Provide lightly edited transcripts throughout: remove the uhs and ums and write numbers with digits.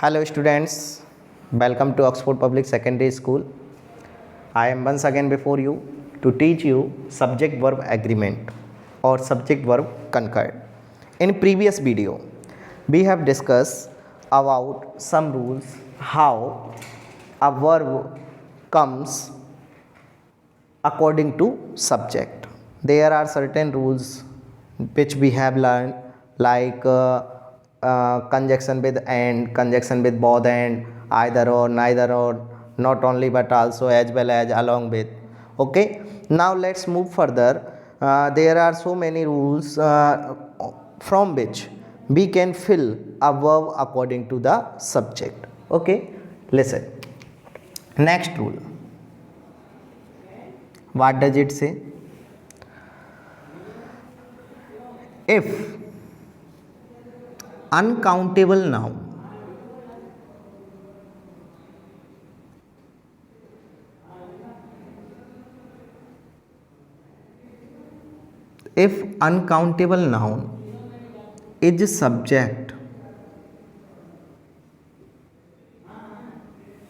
Hello students, welcome to Oxford Public Secondary School. I am once again before you to teach you subject verb agreement or subject verb concurred. In previous video, we have discussed about some rules how a verb comes according to subject. There are certain rules which we have learned like conjunction with and, conjunction with both and, either or, neither or, not only but also, as well as, along with. Okay, now let's move further. There are so many rules from which we can fill a verb according to the subject. Okay, listen. Next rule. What does it say? If uncountable noun is subject,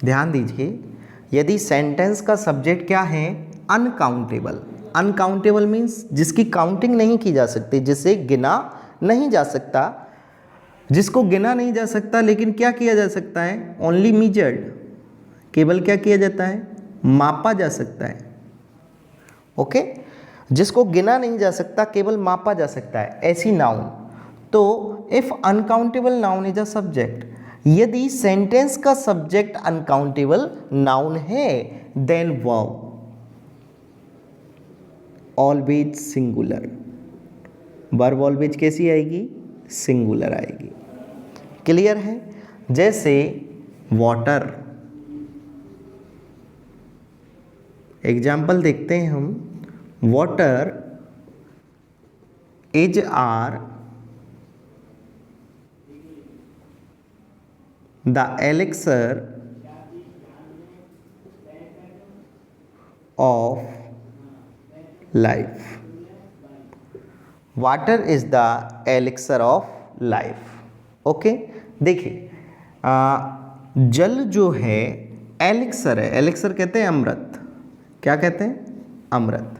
ध्यान दीजिए, यदि sentence का subject क्या है? Uncountable. Uncountable means जिसकी counting नहीं की जा सकती, जिसे गिना नहीं जा सकता, जिसको गिना नहीं जा सकता लेकिन क्या किया जा सकता है? ओनली मीजर्ड, केवल क्या किया जाता है? मापा जा सकता है. ओके, जिसको गिना नहीं जा सकता, केवल मापा जा सकता है, ऐसी नाउन. तो if uncountable noun is a subject, यदि सेंटेंस का सब्जेक्ट अनकाउंटेबल नाउन है, then verb always singular. Verb always कैसी आएगी? सिंगुलर आएगी. क्लियर है? जैसे वाटर, एग्जाम्पल देखते हैं हम. Water is are the elixir of life. Water is the elixir of life. Okay, देखिए जल जो है एलिक्सर है. एलिक्सर कहते हैं अमृत. क्या कहते हैं? अमृत.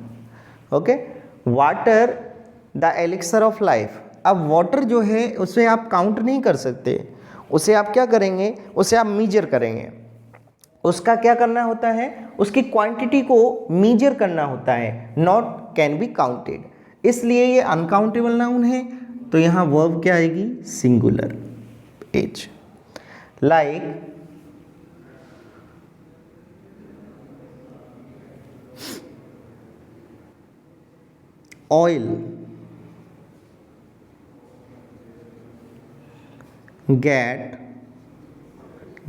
Okay, water the elixir of life. अब वाटर जो है उसे आप काउंट नहीं कर सकते, उसे आप क्या करेंगे? उसे आप मीजर करेंगे. उसका क्या करना होता है? उसकी क्वांटिटी को मीजर करना होता है, नॉट कैन बी काउंटेड. इसलिए ये अनकाउंटेबल नाउन है, तो यहाँ वर्ब क्या आएगी? Singular as. Like oil,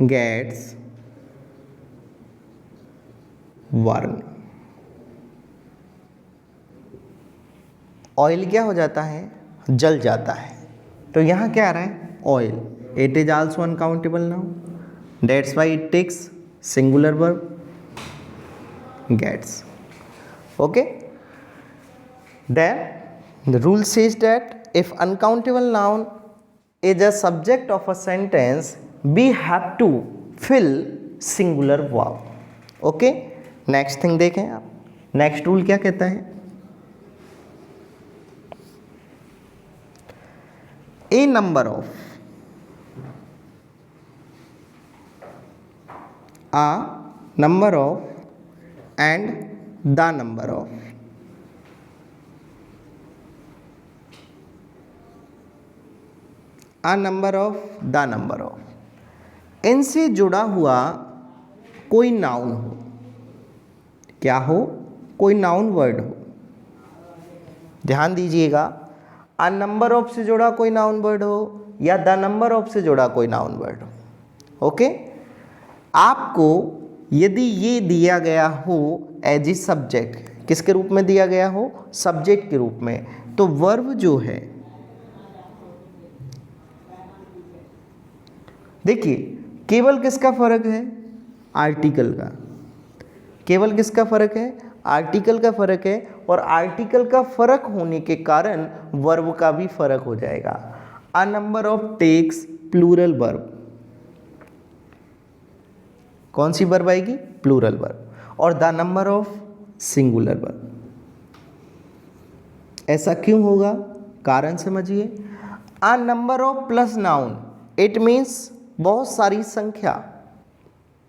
gets burn. Oil क्या हो जाता है? जल जाता है. तो यहाँ क्या आ रहा है? Oil. It is also uncountable noun, that's why it takes singular verb gets. Okay, then the rule says that if uncountable noun is a subject of a sentence, we have to fill singular verb. Okay, next thing देखें आप. Next rule क्या कहता है? A number of and the number of a number of the number of, इनसे जुड़ा हुआ कोई noun हो. क्या हो? कोई नाउन वर्ड हो. ध्यान दीजिएगा, अ नंबर ऑफ से जुड़ा कोई नाउन वर्ड हो या द नंबर ऑफ से जुड़ा कोई नाउन वर्ड हो. ओके, आपको यदि ये दिया गया हो एज ए सब्जेक्ट, किसके रूप में दिया गया हो? सब्जेक्ट के रूप में, तो वर्ब जो है, देखिए केवल किसका फर्क है? आर्टिकल का. केवल किसका फर्क है? आर्टिकल का फर्क है. और आर्टिकल का फर्क होने के कारण वर्ब का भी फर्क हो जाएगा. A number of takes plural verb. कौन सी वर्ब आएगी? Plural verb. और the number of singular verb. ऐसा क्यों होगा? कारण समझिए। A number of plus noun, it means बहुत सारी संख्या।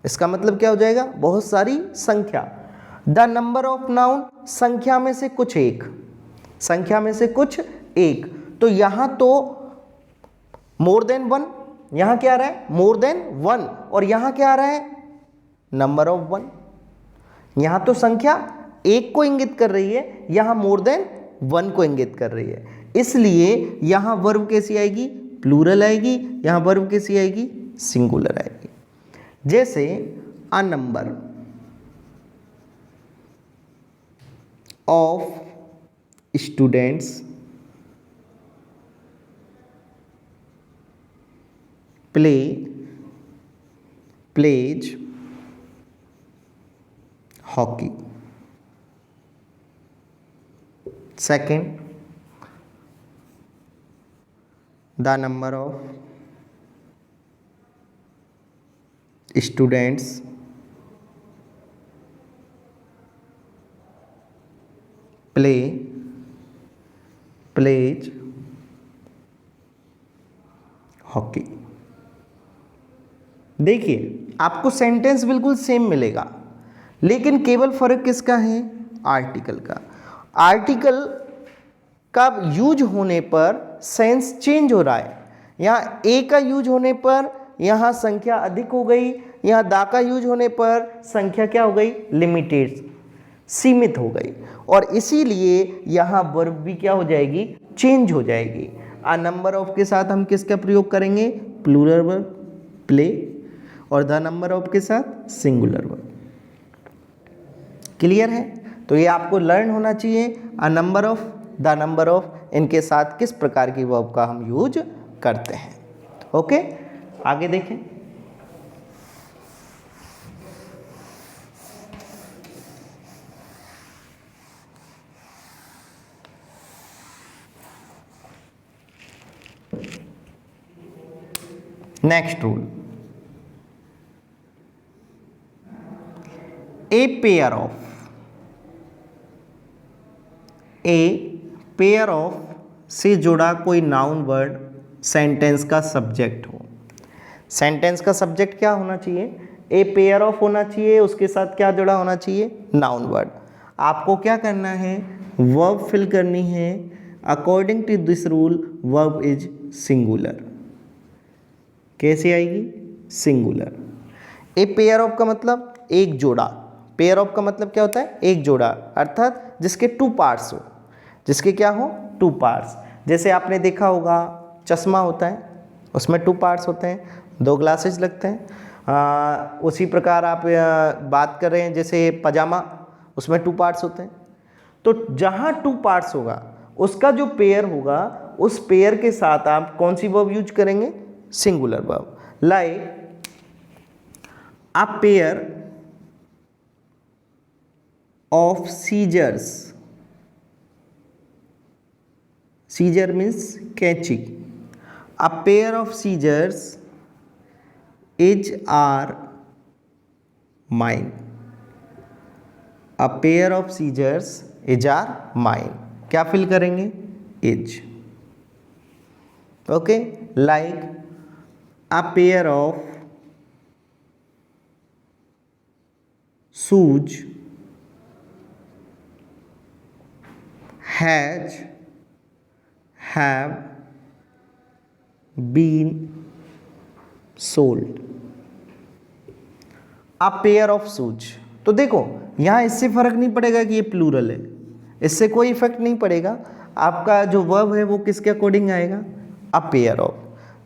इसका मतलब क्या हो जाएगा? बहुत सारी संख्या। द नंबर ऑफ नाउन, संख्या में से कुछ एक, संख्या में से कुछ एक। तो यहां तो मोर देन वन, यहां क्या आ रहा है? More than one. और यहां क्या आ रहा है? Number of one. यहां तो संख्या एक को इंगित कर रही है, यहां मोर देन वन को इंगित कर रही है। इसलिए यहां वर्ब कैसी आएगी? प्लूरल आएगी। यहां वर्ब कैसी आएगी? सिंगुलर आएगी। जैसे अ number of students pledge hockey. Second, the number of students pledge hockey. देखिए आपको सेंटेंस बिल्कुल सेम मिलेगा, लेकिन केवल फर्क किसका है? आर्टिकल का। आर्टिकल का यूज होने पर सेंस चेंज हो रहा है। यहाँ ए का यूज होने पर यहाँ संख्या अधिक हो गई, यहाँ दा का यूज होने पर संख्या क्या हो गई? लिमिटेड, सीमित हो गई। और इसीलिए यहाँ वर्ब भी क्या हो जाएगी? चेंज हो जाएगी। आ नंबर ऑफ के साथ हम किसका प्रयोग करेंगे? Plural verb play. और द नंबर ऑफ के साथ सिंगुलर वर्ब। क्लियर है? तो ये आपको लर्न होना चाहिए। अ number of, the number of, इनके साथ किस प्रकार की वर्ब का हम यूज करते हैं। ओके, आगे देखें। Next rule, a pair of से जुड़ा कोई नाउन वर्ड सेंटेंस का सब्जेक्ट हो। सेंटेंस का सब्जेक्ट क्या होना चाहिए? ए पेयर ऑफ होना चाहिए, उसके साथ क्या जुड़ा होना चाहिए? Noun word. आपको क्या करना है? वर्ब फिल करनी है। According to this rule verb is singular. कैसे आएगी? सिंगुलर। ए पेयर ऑफ का मतलब एक जोड़ा। पेयर ऑफ का मतलब क्या होता है? एक जोड़ा, अर्थात जिसके टू पार्ट्स हो। जिसके क्या हो? Two parts. जैसे आपने देखा होगा चश्मा होता है, उसमें टू पार्ट्स होते हैं, दो ग्लासेस लगते हैं। उसी प्रकार आप बात कर रहे हैं जैसे पजामा, उसमें टू पार्ट्स होते हैं। तो जहाँ टू पार्ट्स होगा उसका जो पेयर होगा, उस पेयर के साथ आप कौन सी वर्ब यूज करेंगे? Singular verb. Like a pair of scissors, scissor means कैंची। A pair of scissors is are mine. A pair of scissors is are mine. क्या फिल करेंगे? Is. Okay, like a pair of shoes have been sold। A pair of shoes. तो देखो यहाँ इससे फर्क नहीं पड़ेगा कि ये प्लूरल है, इससे कोई इफेक्ट नहीं पड़ेगा। आपका जो वर्ब है वो किसके अकॉर्डिंग आएगा? अ पेयर ऑफ।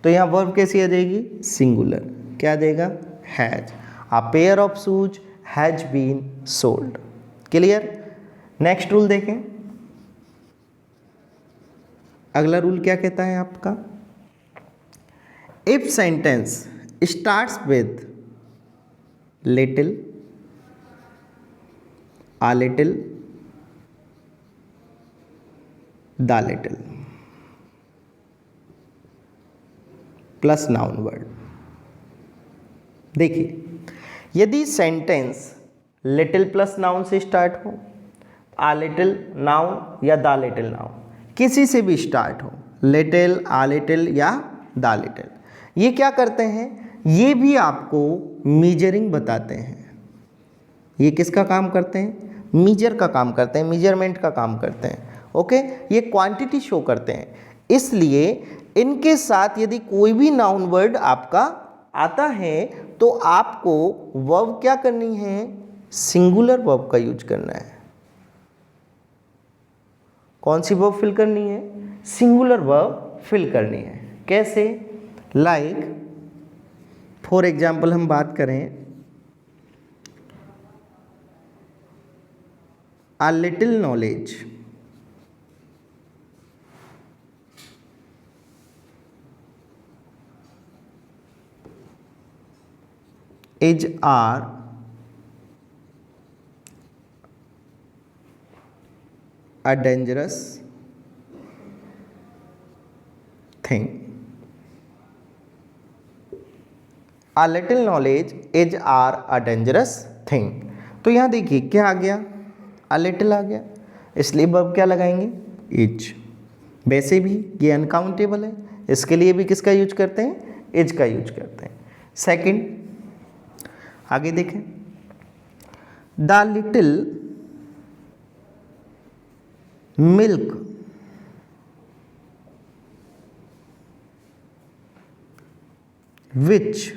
तो यहाँ वर्ब कैसी आ जाएगी? सिंगुलर। क्या आ जाएगा? Has. A pair of shoes has been sold. Clear? Next rule देखें। अगला रूल क्या कहता है आपका? If sentence starts with little, a little, the little plus noun word. देखिए यदि सेंटेंस लिटिल प्लस नाउन से स्टार्ट हो, आ लिटिल नाउन या द लिटिल नाउन, किसी से भी स्टार्ट हो, लिटिल, आ लिटिल या द लिटिल, ये क्या करते हैं, ये भी आपको मीजरिंग बताते हैं। ये किसका काम करते हैं, मीजर का काम करते हैं, मीजरमेंट का काम करते हैं। ओके, ये क्वांटिटी शो करते हैं। इसलिए इनके साथ यदि कोई भी नाउन वर्ड आपका आता है तो आपको वर्ब क्या करनी है, सिंगुलर वर्ब का यूज करना है। कौन सी वर्ब फिल करनी है, सिंगुलर वर्ब फिल करनी है। कैसे, लाइक फॉर एग्जाम्पल हम बात करें, a little knowledge is are a dangerous thing. A little knowledge is are a dangerous thing. तो यहाँ देखिए क्या आ गया, a little आ गया, इसलिए वर्ब क्या लगाएंगे, इज। वैसे भी ये अनकाउंटेबल है, इसके लिए भी किसका यूज करते हैं, इज का यूज करते हैं। सेकंड, आगे देखें, the little milk which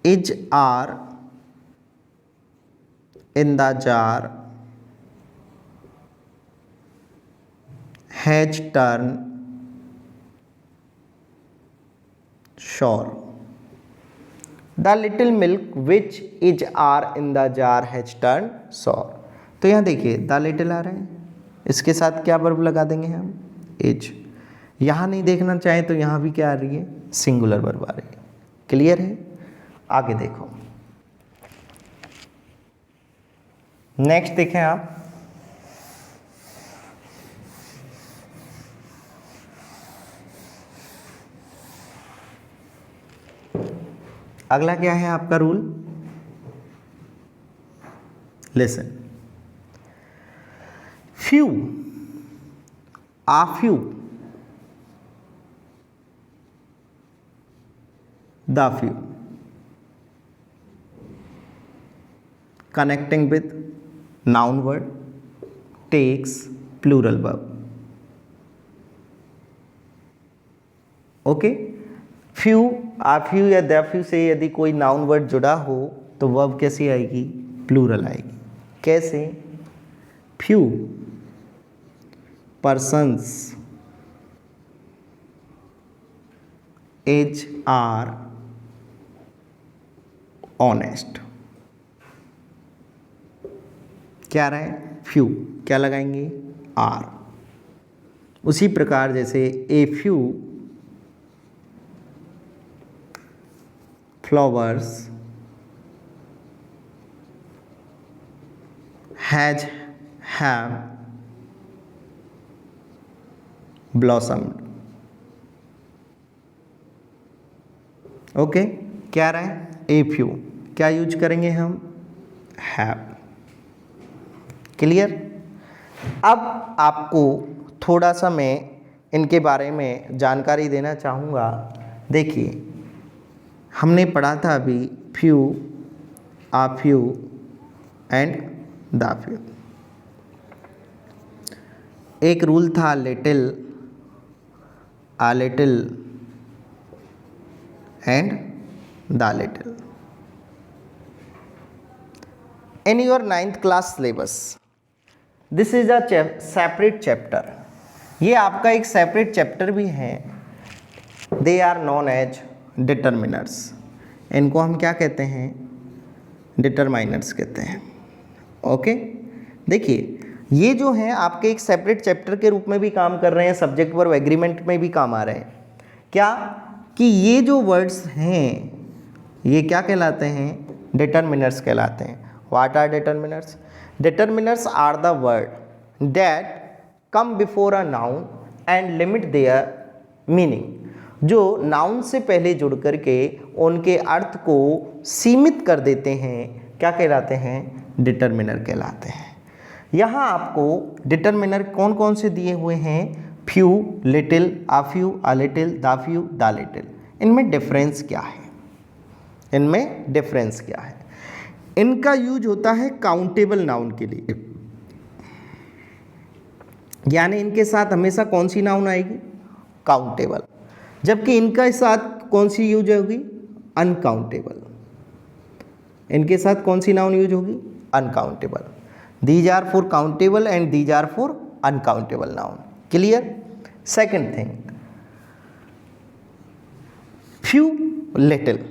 is are in the jar has turned sour. The little milk which is are in the jar has turned sour. तो यहाँ देखिए द लिटिल आ रहे हैं, इसके साथ क्या वर्ब लगा देंगे हम, इज। यहाँ नहीं देखना चाहें तो यहाँ भी क्या आ रही है, सिंगुलर वर्ब आ रही है। क्लियर है, आगे देखो। नेक्स्ट देखें आप, अगला क्या है आपका rule, listen, few, a few, the few, connecting with noun word takes plural verb. Okay, few, a few या द फ्यू से यदि कोई नाउन वर्ड जुड़ा हो तो वर्ब कैसी आएगी, प्लूरल आएगी। कैसे, few persons is are honest. क्या रहा है, फ्यू, क्या लगाएंगे, आर। उसी प्रकार जैसे a few flowers has have blossomed. Okay, क्या रहा है, ए फ्यू, क्या यूज करेंगे हम, हैव। क्लियर। अब आपको थोड़ा सा मैं इनके बारे में जानकारी देना चाहूँगा। देखिए हमने पढ़ा था अभी few, a few and the few. एक रूल था little, a little and the little. In your 9th class syllabus this is a separate chapter. ये आपका एक सेपरेट चैप्टर भी है। They are known as determiners. इनको हम क्या कहते हैं, डिटरमाइनर्स कहते हैं। ओके, देखिए ये जो हैं आपके एक सेपरेट चैप्टर के रूप में भी काम कर रहे हैं, सब्जेक्ट वर्ब एग्रीमेंट में भी काम आ रहे हैं। क्या कि ये जो वर्ड्स हैं ये क्या कहलाते हैं, डिटर्मिनर्स कहलाते हैं। What are determiners? Determiners are the word that come before a noun and limit their meaning. जो नाउन से पहले जुड़ करके उनके अर्थ को सीमित कर देते हैं क्या कहलाते हैं? डिटरमिनर कहलाते हैं। यहाँ आपको डिटरमिनर कौन कौन से दिए हुए हैं? Few, little, uh few, uh little, the few, the little. इनमें डिफरेंस क्या है? इनमें डिफरेंस क्या है? इनका यूज होता है काउंटेबल नाउन के लिए, यानी इनके साथ हमेशा कौन सी नाउन आएगी? काउंटेबल। जबकि इनके साथ कौन सी यूज होगी? अनकाउंटेबल। इनके साथ कौन सी नाउन यूज होगी? Uncountable. These are for countable and these are for uncountable noun. Clear? Second thing, few, little,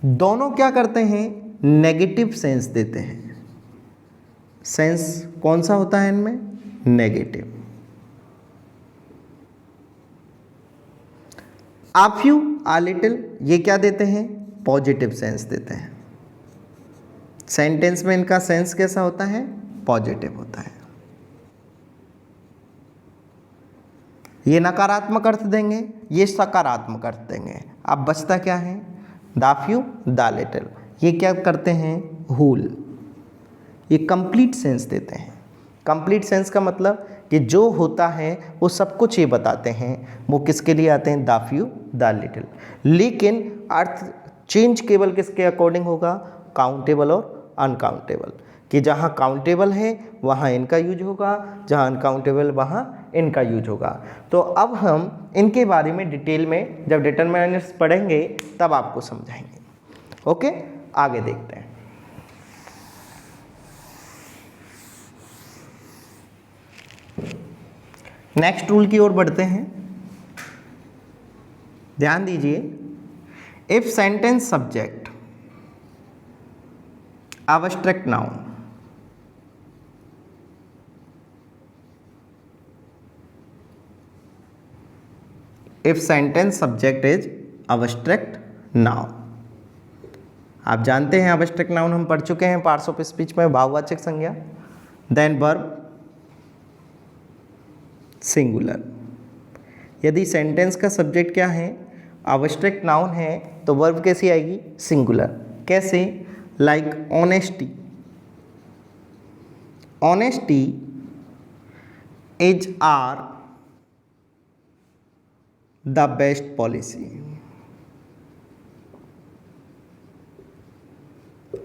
दोनों क्या करते हैं? नेगेटिव सेंस देते हैं। सेंस कौन सा होता है इनमें? नेगेटिव। आ फ्यू, आ लिटिल, ये क्या देते हैं? पॉजिटिव सेंस देते हैं। सेंटेंस में इनका सेंस कैसा होता है? पॉजिटिव होता है। ये नकारात्मक अर्थ देंगे, ये सकारात्मक अर्थ देंगे। अब बचता क्या है? द फ्यू, द लिटिल, ये क्या करते हैं? होल। ये कंप्लीट सेंस देते हैं। कंप्लीट सेंस का मतलब कि जो होता है वो सब कुछ ये बताते हैं। वो किसके लिए आते हैं? The few, the little. लेकिन अर्थ चेंज केवल किसके अकॉर्डिंग होगा? काउंटेबल और अनकाउंटेबल। कि जहाँ काउंटेबल है वहाँ इनका यूज होगा, जहाँ अनकाउंटेबल वहाँ इनका यूज होगा। तो अब हम इनके बारे में डिटेल में जब डिटरमिनर्स पढ़ेंगे तब आपको समझाएंगे। ओके, आगे देखते हैं। नेक्स्ट रूल की ओर बढ़ते हैं। ध्यान दीजिए, if sentence subject abstract noun, if sentence subject is abstract noun, आप जानते हैं abstract noun हम पढ़ चुके हैं पार्ट्स ऑफ स्पीच में, भाववाचक संज्ञा, देन वर्ब सिंगुलर। यदि सेंटेंस का सब्जेक्ट क्या है? abstract noun है, तो वर्ब कैसी आएगी? सिंगुलर। कैसे? Like honesty, honesty is are the best policy.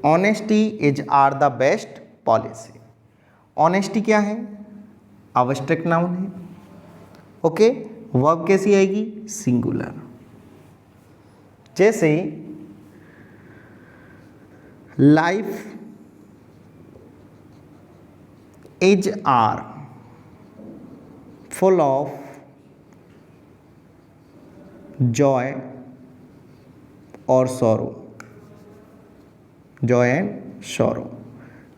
Honesty is are the best policy. Honesty क्या है? आवश्यक नाउन है। ओके, वर्ब कैसी आएगी? सिंगुलर। जैसे life is are full of joy और सॉरो, जॉय एंड सॉरो,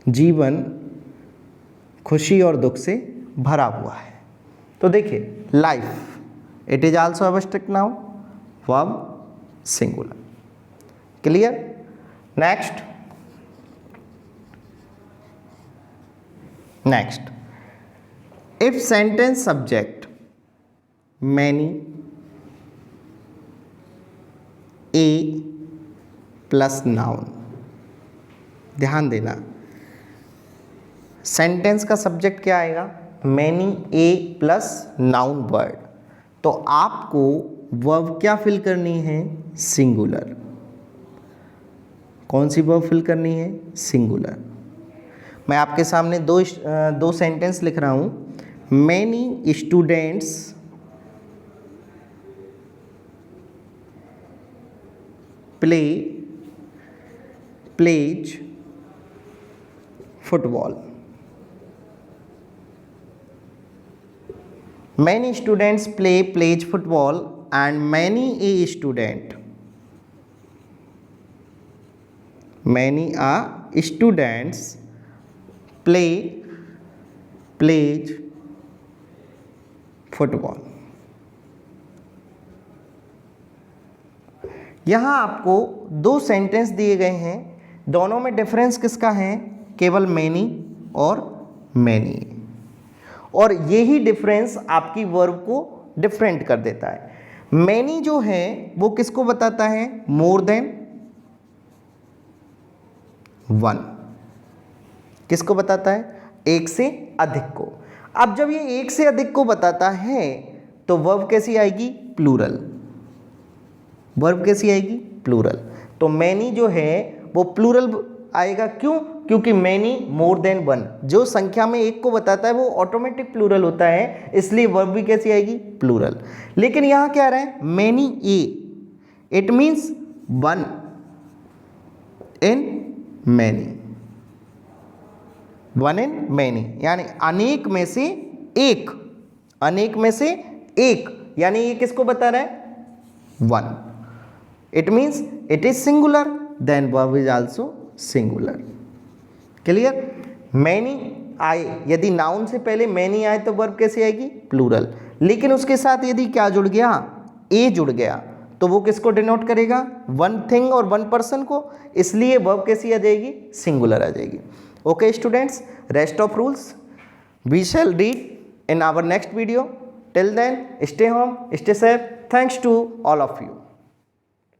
जीवन खुशी और दुख से भरा हुआ है। तो देखिए, लाइफ इट इज आल्सो आवश्यक noun, verb singular. Clear? Next, if sentence subject many, a plus noun, ध्यान देना, सेंटेंस का सब्जेक्ट क्या आएगा? मैनी, ए प्लस नाउन वर्ड। तो आपको वर्ब क्या फिल करनी है? सिंगुलर। कौन सी वर्ब फिल करनी है? सिंगुलर। मैं आपके सामने दो सेंटेंस लिख रहा हूँ। Many students plays football. Many students plays football and many a student, many a students plays football. यहाँ आपको दो सेंटेंस दिए गए हैं, दोनों में डिफरेंस किसका है? केवल मैनी और मैनी। और यही डिफरेंस आपकी वर्ब को डिफरेंट कर देता है। मैनी जो है वो किसको बताता है? More than one. किसको बताता है? एक से अधिक को। अब जब ये एक से अधिक को बताता है तो वर्ब कैसी आएगी? प्लूरल। वर्ब कैसी आएगी? प्लूरल। तो मैनी जो है वो प्लूरल आएगा। क्यों? क्योंकि मैनी मोर देन वन, जो संख्या में एक को बताता है वो ऑटोमेटिक प्लूरल होता है, इसलिए वर्ब भी कैसी आएगी? प्लूरल। लेकिन यहां क्या आ रहा है? Many a, it means one in many, one in many, यानी अनेक में से एक, अनेक में से एक, यानी ये किसको बता रहा है? One. It means it is singular, then verb is also singular. Clear? Many a, यदि नाउन से पहले मैनी आए तो वर्ब कैसे आएगी? प्लूरल। लेकिन उसके साथ यदि क्या जुड़ गया? ए जुड़ गया, तो वो किसको डिनोट करेगा? वन थिंग और वन पर्सन को, इसलिए वर्ब कैसी आ जाएगी? सिंगुलर आ जाएगी। Okay students, rest of rules we shall read in our next video. Till then, stay home, stay safe. Thanks to all of you.